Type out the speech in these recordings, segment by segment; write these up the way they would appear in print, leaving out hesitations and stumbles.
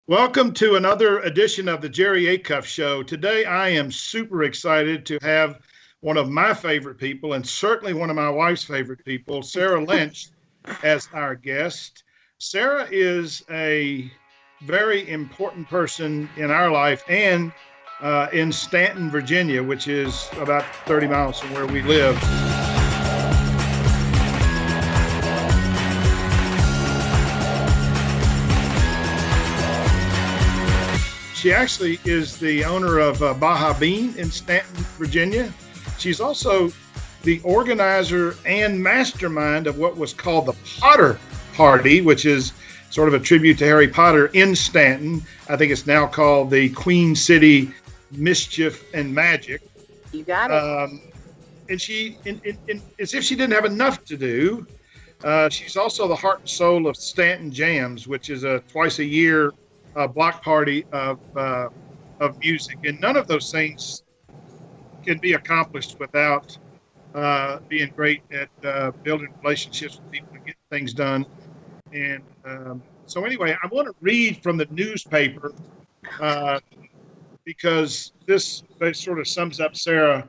Welcome to another edition of the Jerry Acuff Show. Today, I am super excited to have one of my favorite people, and certainly one of my wife's favorite people, Sarah Lynch, as our guest. Sarah is a very important person in our life and in Staunton, Virginia, which is about 30 miles from where we live. She actually is the owner of Baja Bean in Staunton, Virginia. She's also the organizer and mastermind of what was called the Potter Party, which is sort of a tribute to Harry Potter in Staunton. I think it's now called the Queen City Mischief and Magic. You got it. And she, as if she didn't have enough to do, she's also the heart and soul of Staunton Jams, which is a twice a year block party of music, and none of those things can be accomplished without being great at building relationships with people and getting things done. And so, anyway, I want to read from the newspaper because this sort of sums up Sarah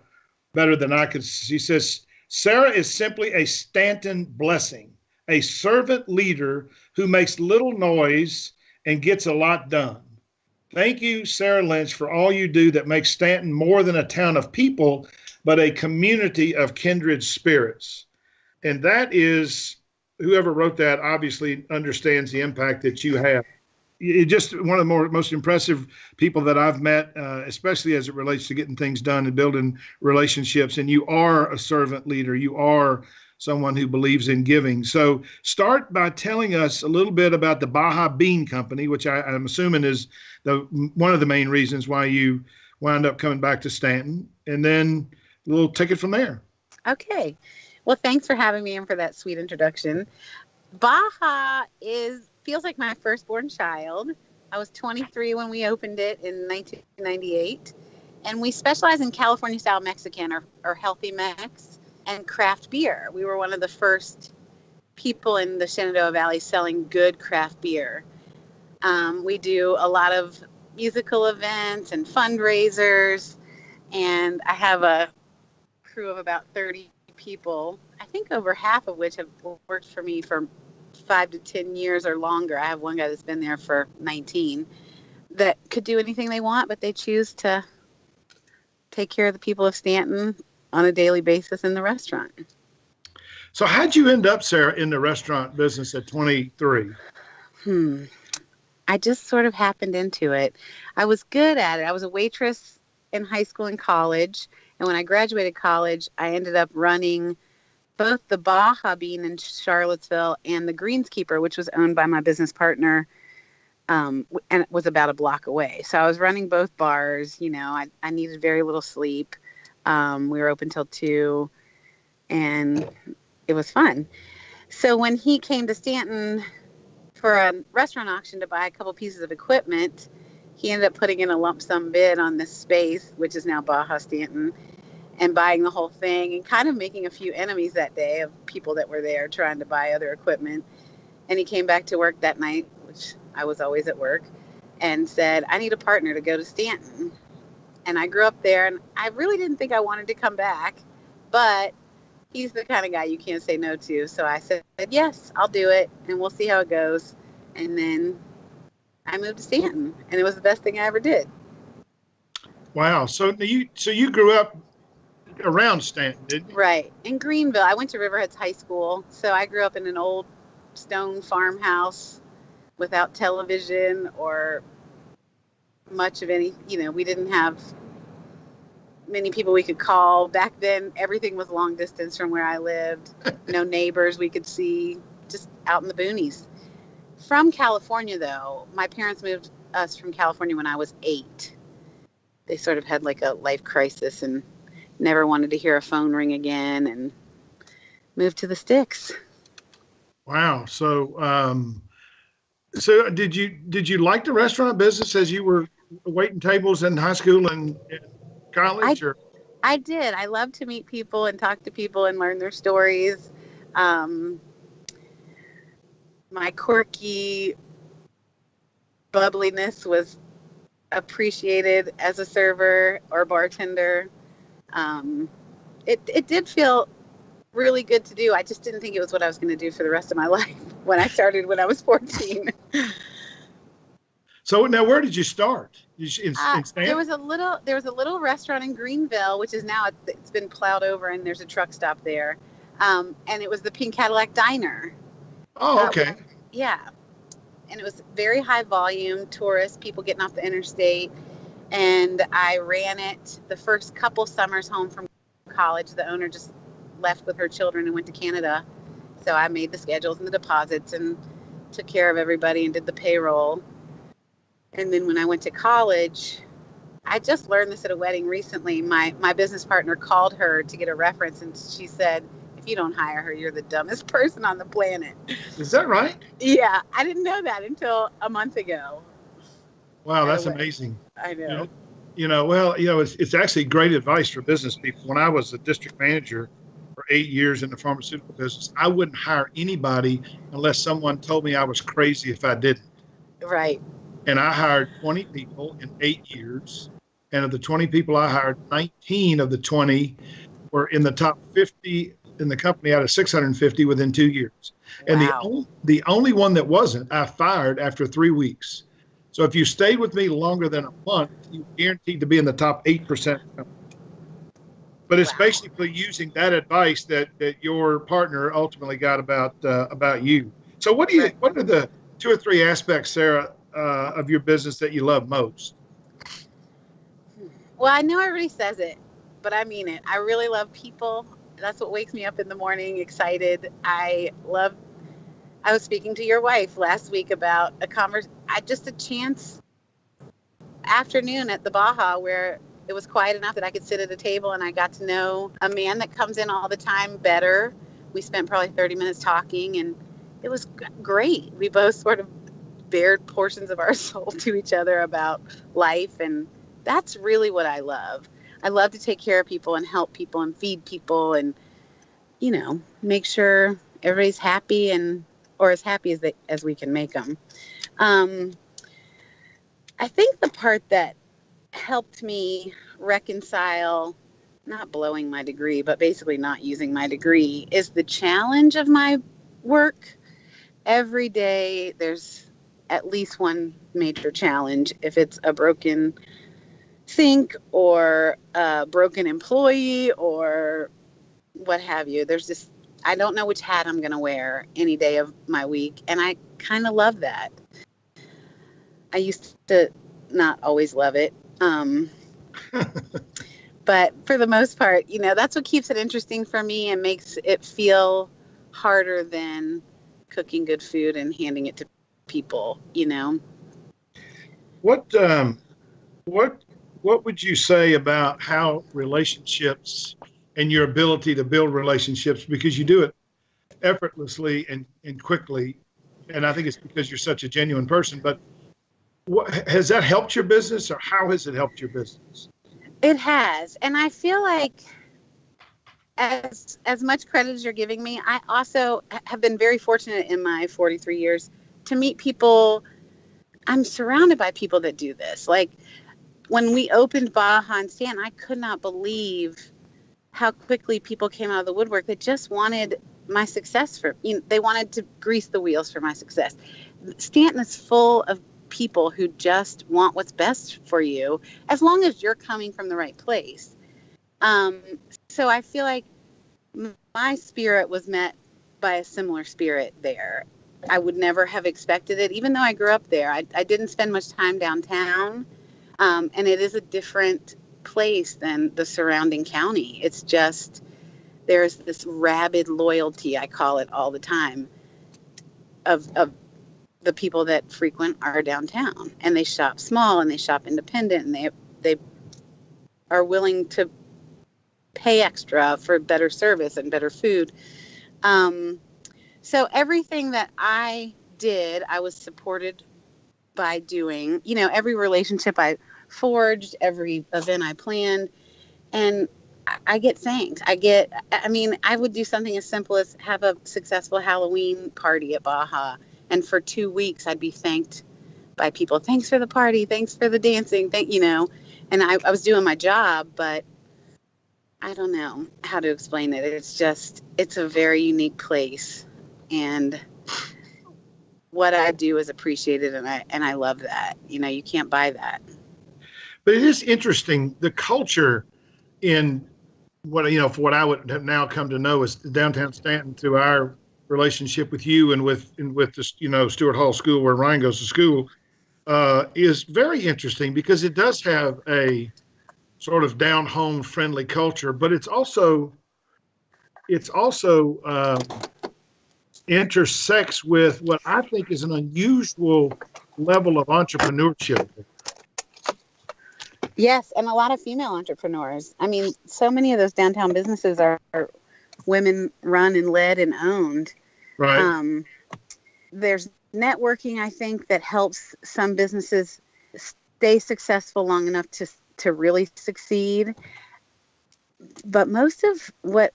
better than I could. She says, "Sarah is simply a Staunton blessing, a servant leader who makes little noise and gets a lot done. Thank you, Sarah Lynch, for all you do that makes Staunton more than a town of people, but a community of kindred spirits." And that is, whoever wrote that obviously understands the impact that you have. You're just one of the most impressive people that I've met, especially as it relates to getting things done and building relationships. And you are a servant leader. You are someone who believes in giving. So start by telling us a little bit about the Baja Bean Company, which I'm assuming is one of the main reasons why you wound up coming back to Staunton, and then we'll take it from there. Okay. Well, thanks for having me and for that sweet introduction. Baja feels like my firstborn child. I was 23 when we opened it in 1998, and we specialize in California-style Mexican or healthy Mex and craft beer. We were one of the first people in the Shenandoah Valley selling good craft beer. We do a lot of musical events and fundraisers, and I have a crew of about 30 people, I think over half of which have worked for me for 5 to 10 years or longer. I have one guy that's been there for 19 that could do anything they want, but they choose to take care of the people of Staunton on a daily basis in the restaurant. So how'd you end up, Sarah, in the restaurant business at 23? I just sort of happened into it. I was good at it. I was a waitress in high school and college. And when I graduated college, I ended up running both the Baja Bean in Charlottesville and the Greenskeeper, which was owned by my business partner, and it was about a block away. So I was running both bars. You know, I needed very little sleep. We were open till 2, and it was fun. So when he came to Staunton for a restaurant auction to buy a couple pieces of equipment, he ended up putting in a lump sum bid on this space, which is now Baja Staunton, and buying the whole thing and kind of making a few enemies that day of people that were there trying to buy other equipment. And he came back to work that night, which I was always at work, and said, "I need a partner to go to Staunton." And I grew up there, and I really didn't think I wanted to come back, but he's the kind of guy you can't say no to. So I said, yes, I'll do it, and we'll see how it goes. And then I moved to Staunton, and it was the best thing I ever did. Wow. So you grew up around Staunton, didn't you? Right. In Greenville. I went to Riverheads High School, so I grew up in an old stone farmhouse without television or much of any, we didn't have many people we could call. Back then, everything was long distance from where I lived. No neighbors we could see, just out in the boonies. From California, though, my parents moved us from California when I was 8. They sort of had like a life crisis and never wanted to hear a phone ring again and moved to the sticks. Wow. So did you like the restaurant business as you were waiting tables in high school and college? I did. I love to meet people and talk to people and learn their stories. My quirky bubbliness was appreciated as a server or bartender. Um, it did feel really good to do. I just didn't think it was what I was going to do for the rest of my life when I started when I was 14. So now, where did you start? In There Stanton? was a little restaurant in Greenville, which is now it's been plowed over, and there's a truck stop there. And it was the Pink Cadillac Diner. Oh, okay. Yeah, and it was very high volume tourists, people getting off the interstate. And I ran it the first couple summers home from college. The owner just left with her children and went to Canada. So I made the schedules and the deposits and took care of everybody and did the payroll. And then when I went to college, I just learned this at a wedding recently. My business partner called her to get a reference, and she said, if you don't hire her, you're the dumbest person on the planet. Is that right? Yeah, I didn't know that until a month ago. Wow, that's amazing. I know. It's actually great advice for business people. When I was a district manager for 8 years in the pharmaceutical business, I wouldn't hire anybody unless someone told me I was crazy if I didn't. Right. And I hired 20 people in 8 years. And of the 20 people I hired, 19 of the 20 were in the top 50 in the company out of 650 within 2 years. And the only one that wasn't, I fired after 3 weeks. So if you stayed with me longer than a month, you're guaranteed to be in the top 8%. But it's basically using that advice that your partner ultimately got about you. So what are the 2 or 3 aspects, Sarah, of your business that you love most? Well, I know everybody says it, but I mean it. I really love people. That's what wakes me up in the morning, excited. I was speaking to your wife last week about a chance afternoon at the Baja where it was quiet enough that I could sit at a table, and I got to know a man that comes in all the time better. We spent probably 30 minutes talking, and it was great. We both sort of bared portions of our soul to each other about life, and that's really what I love. I love to take care of people and help people and feed people and, make sure everybody's happy or as happy as we can make them. I think the part that helped me reconcile not blowing my degree, but basically not using my degree is the challenge of my work. Every day there's at least one major challenge. If it's a broken sink or a broken employee or what have you, I don't know which hat I'm going to wear any day of my week. And I kind of love that. I used to not always love it. But for the most part, that's what keeps it interesting for me and makes it feel harder than cooking good food and handing it to people, What would you say about how relationships and your ability to build relationships, because you do it effortlessly and quickly, and I think it's because you're such a genuine person, but has that helped your business, or how has it helped your business? It has. And I feel like as much credit as you're giving me, I also have been very fortunate in my 43 years to meet people. I'm surrounded by people that do this. Like when we opened Baja in Stanton, I could not believe how quickly people came out of the woodwork that just wanted my success they wanted to grease the wheels for my success. Stanton is full of people who just want what's best for you, as long as you're coming from the right place. So I feel like my spirit was met by a similar spirit there. I would never have expected it, even though I grew up there. I didn't spend much time downtown, and it is a different place than the surrounding county. It's just, there's this rabid loyalty, I call it all the time, of the people that frequent our downtown, and they shop small and they shop independent, and they are willing to pay extra for better service and better food. So everything that I did, I was supported by doing. Every relationship I forged, every event I planned, and I get thanked. I would do something as simple as have a successful Halloween party at Baja, and for 2 weeks I'd be thanked by people. Thanks for the party. Thanks for the dancing. And I was doing my job, but I don't know how to explain it. It's a very unique place, and what I do is appreciated, and I love that. You can't buy that. But it is interesting, the culture in for what I would have now come to know as downtown Staunton through our relationship with you and with the Stewart Hall School where Ryan goes to school, is very interesting because it does have a sort of down home friendly culture, but it's also intersects with what I think is an unusual level of entrepreneurship. Yes, and a lot of female entrepreneurs. I mean, so many of those downtown businesses are women run and led and owned. Right. There's networking, I think, that helps some businesses stay successful long enough to really succeed. But most of what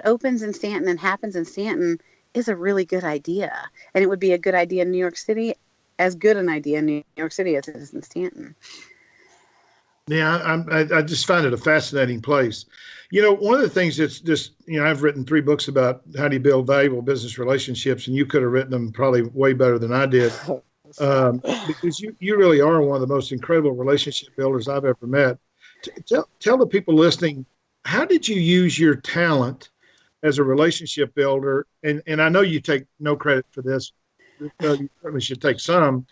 opens in Staunton and happens in Staunton is a really good idea, and it would be a good idea in New York City, as good an idea in New York City as it is in Staunton. Yeah, I just find it a fascinating place. One of the things that's just, I've written 3 books about how do you build valuable business relationships, and you could have written them probably way better than I did, because you really are one of the most incredible relationship builders I've ever met. Tell the people listening, how did you use your talent as a relationship builder? And I know you take no credit for this. You certainly should take some.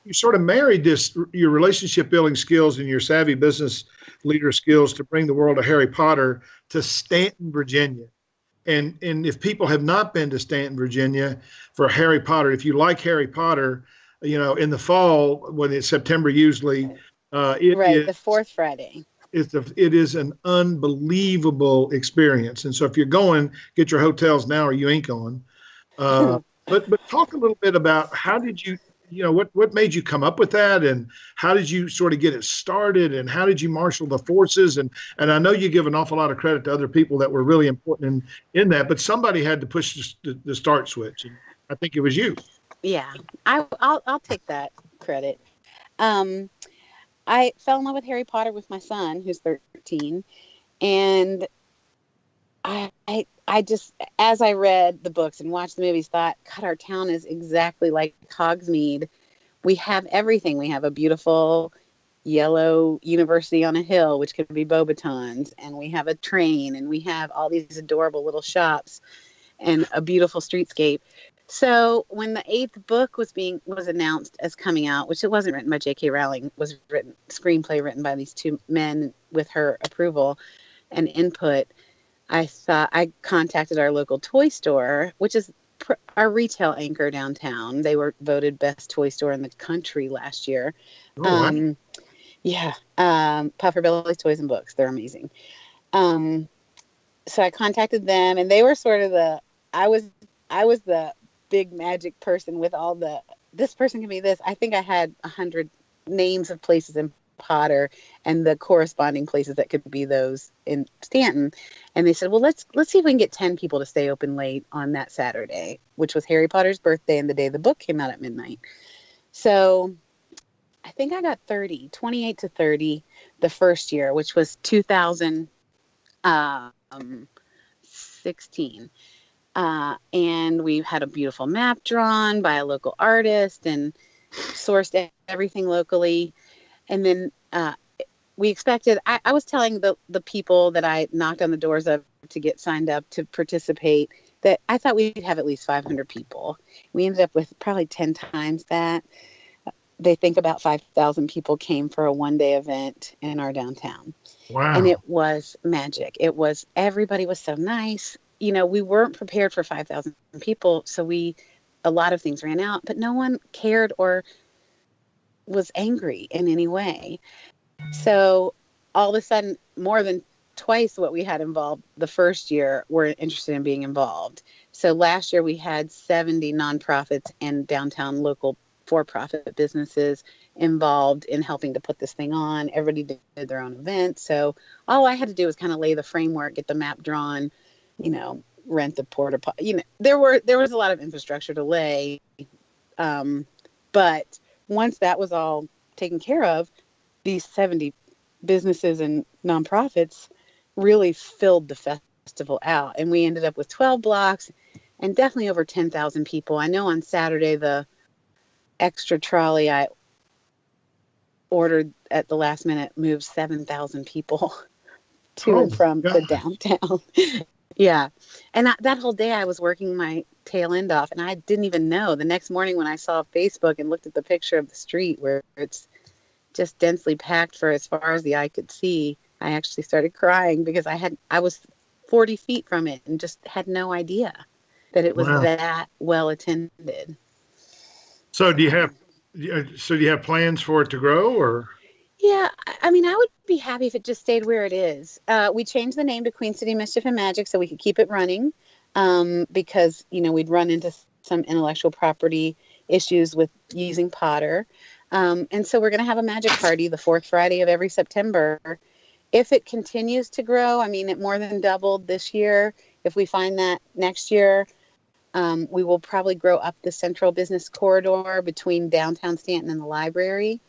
You sort of married your relationship building skills and your savvy business leader skills to bring the world of Harry Potter to Staunton, Virginia. And if people have not been to Staunton, Virginia for Harry Potter, if you like Harry Potter, in the fall, when it's September usually, the fourth Friday. It is an unbelievable experience. And so if you're going, get your hotels now or you ain't going. But talk a little bit about how did you, what made you come up with that, and how did you sort of get it started, and how did you marshal the forces? And I know you give an awful lot of credit to other people that were really important in that, but somebody had to push the start switch, and I think it was you. Yeah, I'll take that credit. I fell in love with Harry Potter with my son, who's 13, and I just, as I read the books and watched the movies, thought, God, our town is exactly like Hogsmeade. We have everything. We have a beautiful yellow university on a hill, which could be Beauxbatons, and we have a train, and we have all these adorable little shops and a beautiful streetscape. So when the 8th book was announced as coming out, which it wasn't written by J.K. Rowling, was screenplay written by these 2 men with her approval and input, I contacted our local toy store, which is our retail anchor downtown. They were voted best toy store in the country last year. Oh, wow. Yeah. Puffer Belly's Toys and Books. They're amazing. So I contacted them, and they were sort of I was the big magic person with all this person can be this. I think I had 100 names of places in Potter and the corresponding places that could be those in Staunton. And they said, well, let's see if we can get 10 people to stay open late on that Saturday, which was Harry Potter's birthday and the day the book came out at midnight. So I think I got 28 to 30 the first year, which was 2016. And we had a beautiful map drawn by a local artist and sourced everything locally. And then we expected, I was telling the people that I knocked on the doors of to get signed up to participate that I thought we'd have at least 500 people. We ended up with probably 10 times that. They think about 5,000 people came for a one-day event in our downtown. Wow. And it was magic. Everybody was so nice. We weren't prepared for 5,000 people. So a lot of things ran out, but no one cared or was angry in any way. So all of a sudden, more than twice what we had involved the first year were interested in being involved. So last year we had 70 nonprofits and downtown local for-profit businesses involved in helping to put this thing on. Everybody did their own event. So all I had to do was kind of lay the framework, get the map drawn, rent the porta potty. There was a lot of infrastructure to lay. But But once that was all taken care of, these 70 businesses and nonprofits really filled the festival out. And we ended up with 12 blocks and definitely over 10,000 people. I know on Saturday, the extra trolley I ordered at the last minute moved 7,000 people to and from the downtown. Yeah. And that whole day I was working my tail end off, and I didn't even know. The next morning when I saw Facebook and looked at the picture of the street where it's just densely packed for as far as the eye could see, I actually started crying because I was 40 feet from it and just had no idea that it was that well attended. So do you have plans for it to grow, or? Yeah, I mean, I would be happy if it just stayed where it is. We changed the name to Queen City Mischief and Magic so we could keep it running, because, we'd run into some intellectual property issues with using Potter. And so we're going to have a magic party the fourth Friday of every September. If it continues to grow, I mean, it more than doubled this year. If we find that next year, we will probably grow up the central business corridor between downtown Staunton and the library.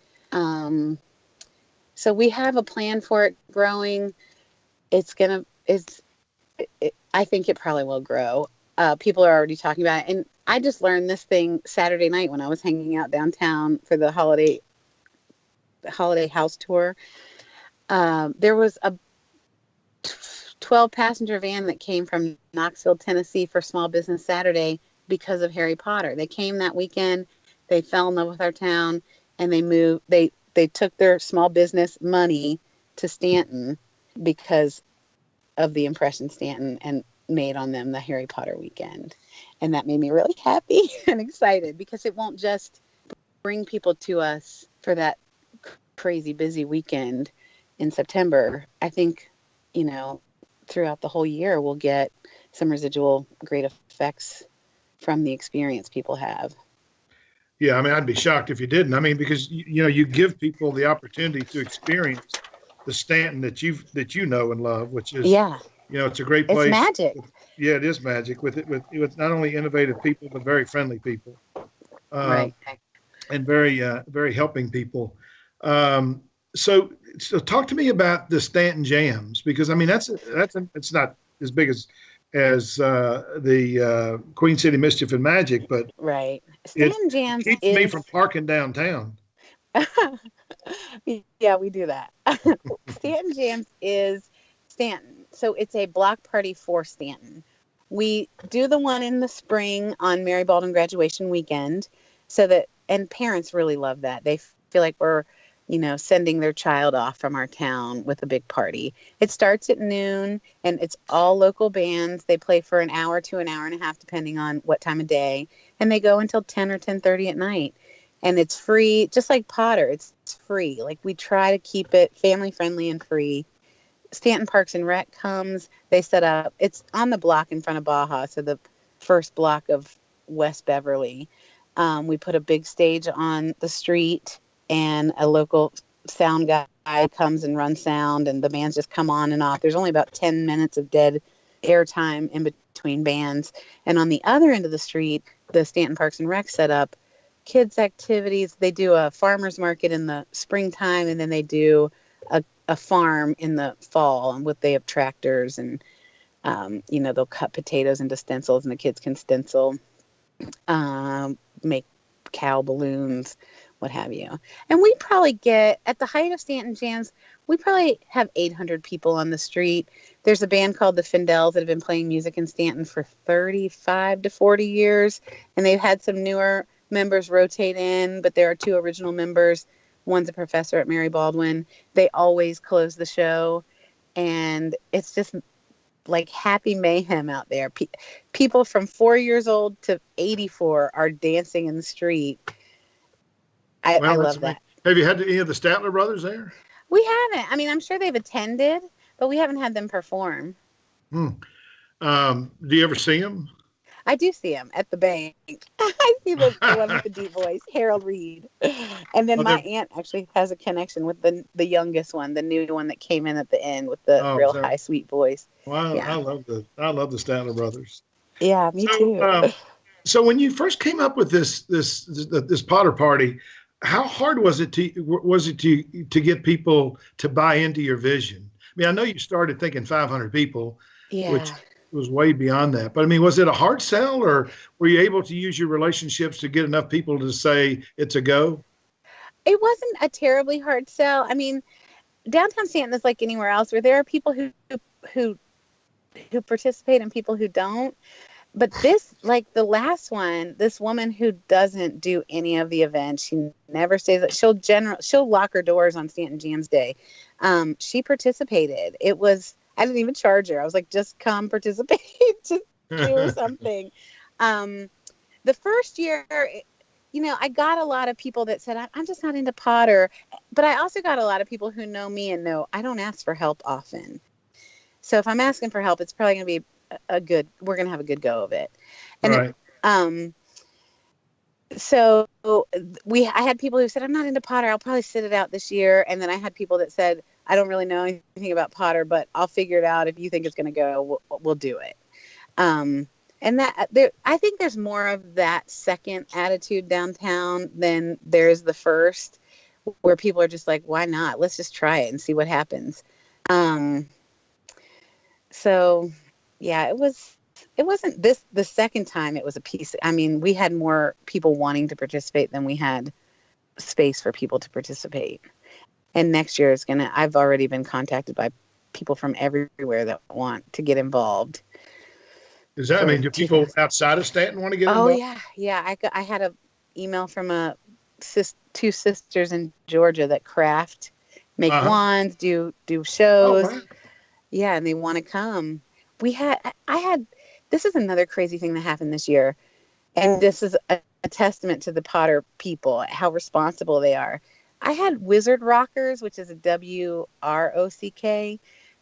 So we have a plan for it growing. I think it probably will grow. People are already talking about it. And I just learned this thing Saturday night when I was hanging out downtown for the holiday house tour. There was a 12-passenger van that came from Knoxville, Tennessee for Small Business Saturday because of Harry Potter. They came that weekend. They fell in love with our town, and they moved. They took their small business money to Staunton because of the impression Staunton and made on them the Harry Potter weekend. And that made me really happy and excited because it won't just bring people to us for that crazy busy weekend in September. I think, throughout the whole year, we'll get some residual great effects from the experience people have. Yeah, I mean, I'd be shocked if you didn't. I mean, because you give people the opportunity to experience the Staunton that you know and love, which is it's a great place. It's magic. Yeah, it is magic with not only innovative people but very friendly people, Right, and very very helping people. So talk to me about the Staunton Jams, because I mean it's not as big as the Queen City Mischief and Magic, but right. Staunton Jams keeps me from parking downtown. Yeah, we do that. Staunton Jams is Staunton, so it's a block party for Staunton. We do the one in the spring on Mary Baldwin graduation weekend, and parents really love that. They feel like we're sending their child off from our town with a big party. It starts at noon, and it's all local bands. They play for an hour to an hour and a half, depending on what time of day, and they go until 10 or 10:30 at night. And it's free, just like Potter. It's free. Like, we try to keep it family friendly and free. Staunton Parks and Rec comes. They set up. It's on the block in front of Baja, so the first block of West Beverly. We put a big stage on the street, and a local sound guy comes and runs sound, and the bands just come on and off. There's only about 10 minutes of dead airtime in between bands. And on the other end of the street, the Staunton Parks and Rec set up kids activities. They do a farmer's market in the springtime, and then they do a farm in the fall, and they have tractors, and they'll cut potatoes into stencils, and the kids can stencil, make cow balloons, what have you. And we probably get, at the height of Staunton Jams, we probably have 800 people on the street. There's a band called the Findels that have been playing music in Staunton for 35 to 40 years, and they've had some newer members rotate in, but there are two original members. One's a professor at Mary Baldwin. They always close the show, and it's just like happy mayhem out there. People from 4 years old to 84 are dancing in the street. I love that. Have you had any of the Statler brothers there? We haven't. I mean, I'm sure they've attended, but we haven't had them perform. Do you ever see them? I do see him at the bank. I see the one with the deep voice, Harold Reed. And then my aunt actually has a connection with the youngest one, the new one that came in at the end with the high, sweet voice. Wow, yeah. I love the Statler brothers. Yeah, me too. So when you first came up with this Potter party, how hard was it to get people to buy into your vision? I mean, I know you started thinking 500 people, which Yeah. was way beyond that. But I mean, was it a hard sell, or were you able to use your relationships to get enough people to say it's a go? It wasn't a terribly hard sell. I mean, downtown Stanton is like anywhere else where there are people who who participate and people who don't. But this, like the last one, this woman who doesn't do any of the events, she never stays. She'll lock her doors on Stanton Jams Day. She participated. I didn't even charge her. I was like, just come participate, just do something. The first year, I got a lot of people that said, I'm just not into Potter. But I also got a lot of people who know me and know I don't ask for help often. So if I'm asking for help, it's probably going to be we're going to have a good go of it. And Right. So I had people who said, I'm not into Potter. I'll probably sit it out this year. And then I had people that said, I don't really know anything about Potter, but I'll figure it out. If you think it's going to go, we'll do it. And I think there's more of that second attitude downtown than there's the first, where people are just like, why not? Let's just try it and see what happens. So yeah, it wasn't the second time it was a piece. I mean, we had more people wanting to participate than we had space for people to participate. And next year I've already been contacted by people from everywhere that want to get involved. Does that mean do people outside of Stanton want to get involved? Oh yeah. I had a email from two sisters in Georgia that craft, make wands, do shows. Oh, wow. Yeah, and they want to come. This is another crazy thing that happened this year. And this is a testament to the Potter people, how responsible they are. I had Wizard Rockers, which is a WROCK.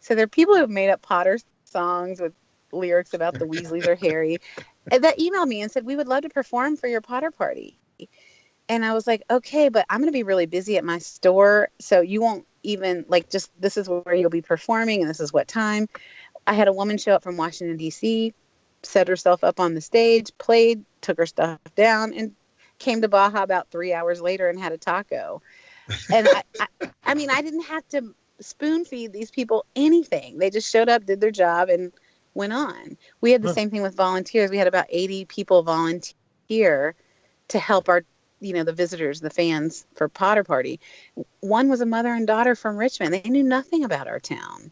So they're people who have made up Potter songs with lyrics about the Weasleys or Harry that emailed me and said, we would love to perform for your Potter party. And I was like, okay, but I'm going to be really busy at my store. So you won't even this is where you'll be performing and this is what time. I had a woman show up from Washington, D.C., set herself up on the stage, played, took her stuff down, and came to Baja about 3 hours later and had a taco. And I mean, I didn't have to spoon feed these people anything. They just showed up, did their job, and went on. We had the same thing with volunteers. We had about 80 people volunteer to help the visitors, the fans for Potter Party. One was a mother and daughter from Richmond. They knew nothing about our town.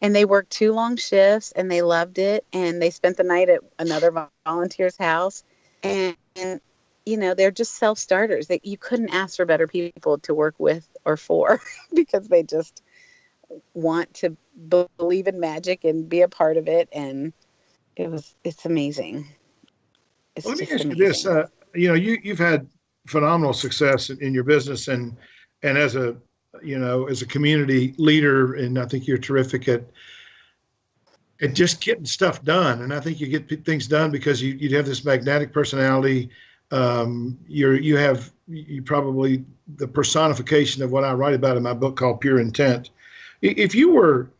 And they worked 2 long shifts and they loved it. And they spent the night at another volunteer's house. And they're just self-starters. You couldn't ask for better people to work with or for because they just want to believe in magic and be a part of it. And it's amazing. Let me ask you this. You've had phenomenal success in your business and as a community leader, and I think you're terrific at just getting stuff done. And I think you get things done because you have this magnetic personality. You probably the personification of what I write about in my book called Pure Intent. If you were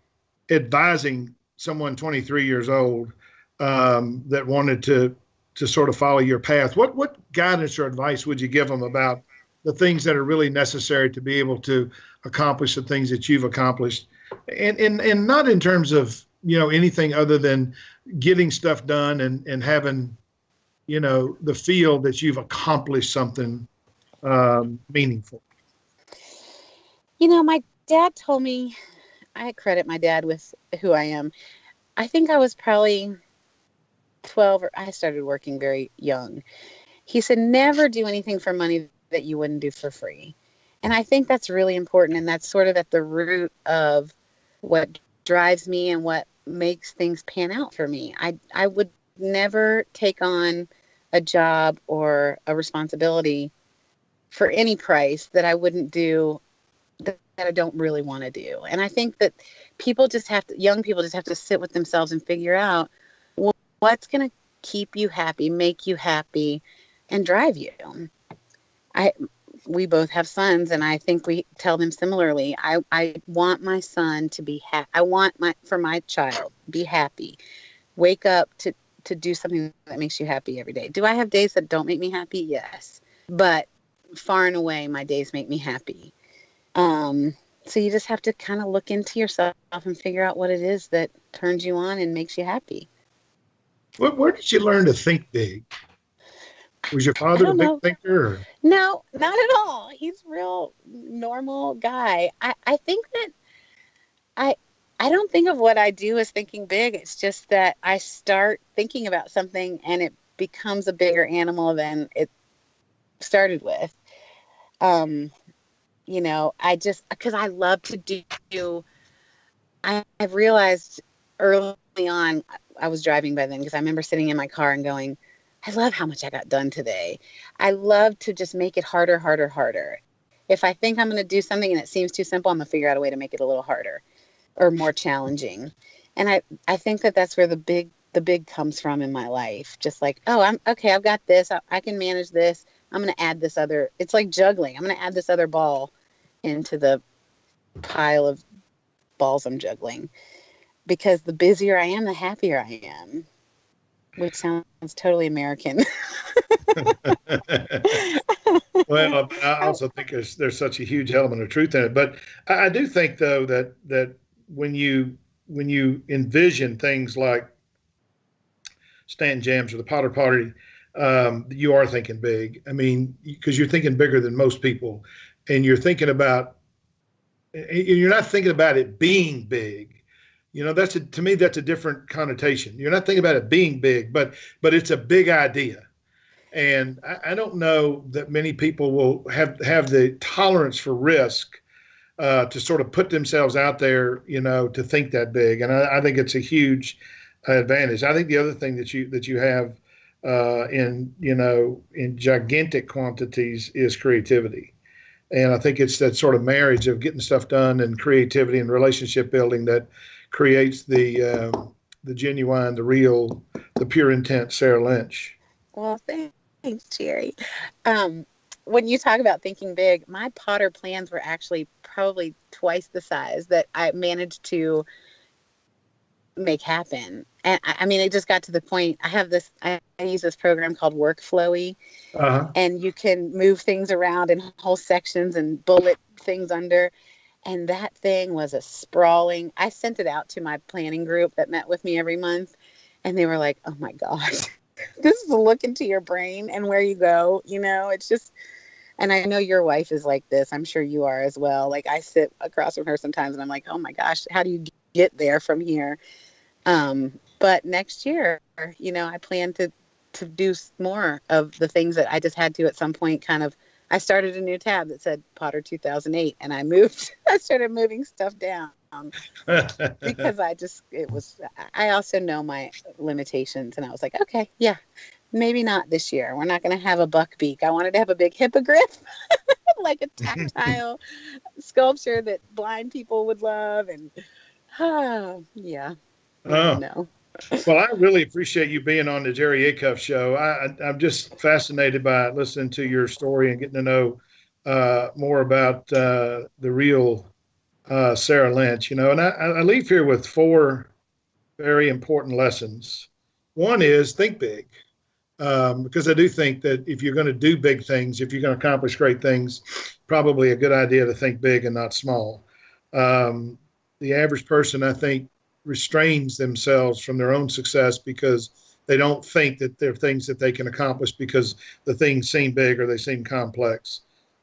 advising someone 23 years old that wanted to sort of follow your path, what guidance or advice would you give them about the things that are really necessary to be able to accomplish the things that you've accomplished, and not in terms of anything other than getting stuff done and having the feel that you've accomplished something meaningful? My dad told me, I credit my dad with who I am. I think I was probably 12, or I started working very young. He said, never do anything for money that you wouldn't do for free. And I think that's really important. And that's sort of at the root of what drives me and what makes things pan out for me. I would never take on a job or a responsibility for any price that I wouldn't do, that I don't really want to do. And I think that young people just have to sit with themselves and figure out what's going to keep you happy, make you happy, and drive you. We both have sons, and I think we tell them similarly. I want my son to be happy. I want for my child be happy. Wake up to do something that makes you happy every day. Do I have days that don't make me happy? Yes. But far and away, my days make me happy. So you just have to kind of look into yourself and figure out what it is that turns you on and makes you happy. Where did you learn to think big? Was your I father a don't big know. thinker? Or? No, not at all. He's a real normal guy. I think that I I don't think of what I do as thinking big. It's just that I start thinking about something and it becomes a bigger animal than it started with. Um, I just because I love to do. I've realized early on, I was driving by then because I remember sitting in my car and going, I love how much I got done today. I love to just make it harder, harder, harder. If I think I'm going to do something and it seems too simple, I'm going to figure out a way to make it a little harder or more challenging. And I think that that's where the big comes from in my life. Just like, oh, I'm okay. I've got this. I can manage this. I'm going to add this other. It's like juggling. I'm going to add this other ball into the pile of balls I'm juggling, because the busier I am, the happier I am, which sounds totally American. Well, I also think there's such a huge element of truth in it. But I do think though that when you envision things like Stanton Jams or the Potter Party, you are thinking big. I mean, because you're thinking bigger than most people, and you're thinking about, you're not thinking about it being big. To me, that's a different connotation. You're not thinking about it being big, but it's a big idea. And I don't know that many people will have the tolerance for risk to sort of put themselves out there, to think that big. And I think it's a huge advantage. I think the other thing that you have in gigantic quantities is creativity. And I think it's that sort of marriage of getting stuff done and creativity and relationship building that creates the genuine, the real, the pure intent Sarah Lynch. Well, thanks, Jerry. When you talk about thinking big, my Potter plans were actually probably twice the size that I managed to make happen. And I mean, it just got to the point. I use this program called Workflowy, Uh-huh. and you can move things around in whole sections and bullet things under. And that thing was a sprawling. I sent it out to my planning group that met with me every month, and they were like, "Oh my gosh, this is a look into your brain and where you go." It's just. And I know your wife is like this. I'm sure you are as well. Like, I sit across from her sometimes, and I'm like, "Oh my gosh, how do you get there from here?" But next year, I plan to do more of the things that I just had to at some point. Kind of, I started a new tab that said Potter 2008, and I started moving stuff down because I also know my limitations, and I was like, okay, yeah, maybe not this year. We're not going to have a buck beak. I wanted to have a big hippogriff, like a tactile sculpture that blind people would love, and yeah, I don't Oh, know. well, I really appreciate you being on the Jerry Acuff show. I'm just fascinated by listening to your story and getting to know more about the real Sarah Lynch. And I leave here with four very important lessons. One is think big, because I do think that if you're going to do big things, if you're going to accomplish great things, probably a good idea to think big and not small. Um, the average person, I think, restrains themselves from their own success because they don't think that there are things that they can accomplish because the things seem big or they seem complex.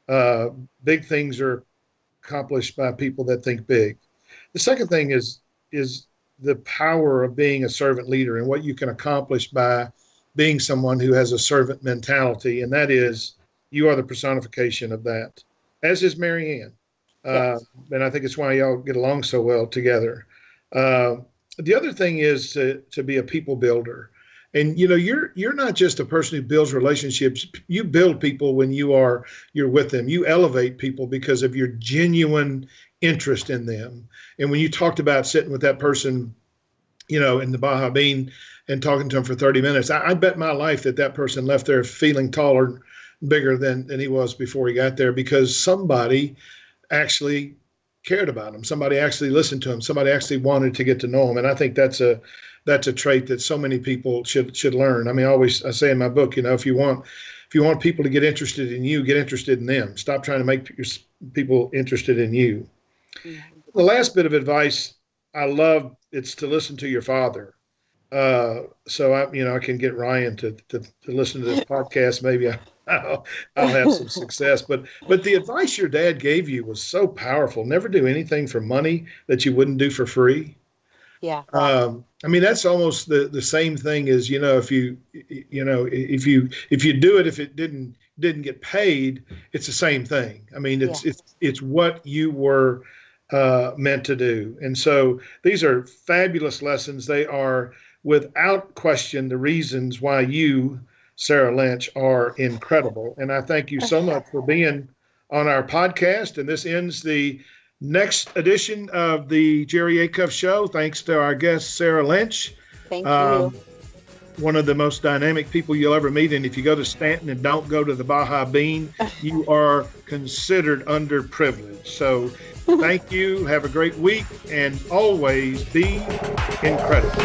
Uh, Big things are accomplished by people that think big. The second thing is the power of being a servant leader and what you can accomplish by being someone who has a servant mentality, and that is you are the personification of that, as is Mary Ann. Yes. And I think it's why y'all get along so well together. Uh, the other thing is to be a people builder. And you're not just a person who builds relationships. You build people when you're with them. You elevate people because of your genuine interest in them. And when you talked about sitting with that person, in the Baja Bean and talking to him for 30 minutes, I bet my life that person left there feeling taller, bigger than he was before he got there because somebody actually cared about him. Somebody actually listened to him. Somebody actually wanted to get to know him. And I think that's that's a trait that so many people should learn. I mean, I say in my book, if you want people to get interested in you, get interested in them. Stop trying to make people interested in you. Yeah. The last bit of advice I love, it's to listen to your father. So I can get Ryan to listen to this podcast. Maybe I'll have some success. But the advice your dad gave you was so powerful. Never do anything for money that you wouldn't do for free. Yeah. I mean, that's almost the same thing as, if you do it, if it didn't get paid, it's the same thing. I mean, it's what you were meant to do. And so these are fabulous lessons. They are without question the reasons why you, Sarah Lynch, are incredible. And I thank you so much for being on our podcast. And this ends the next edition of the Jerry Acuff Show. Thanks to our guest, Sarah Lynch. Thank you. One of the most dynamic people you'll ever meet. And if you go to Staunton and don't go to the Baja Bean, you are considered underprivileged. So thank you. Have a great week. And always be incredible.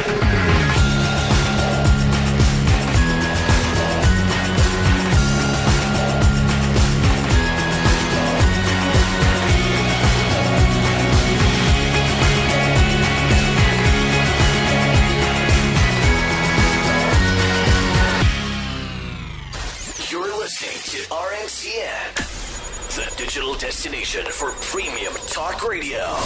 RNCN, the digital destination for premium talk radio.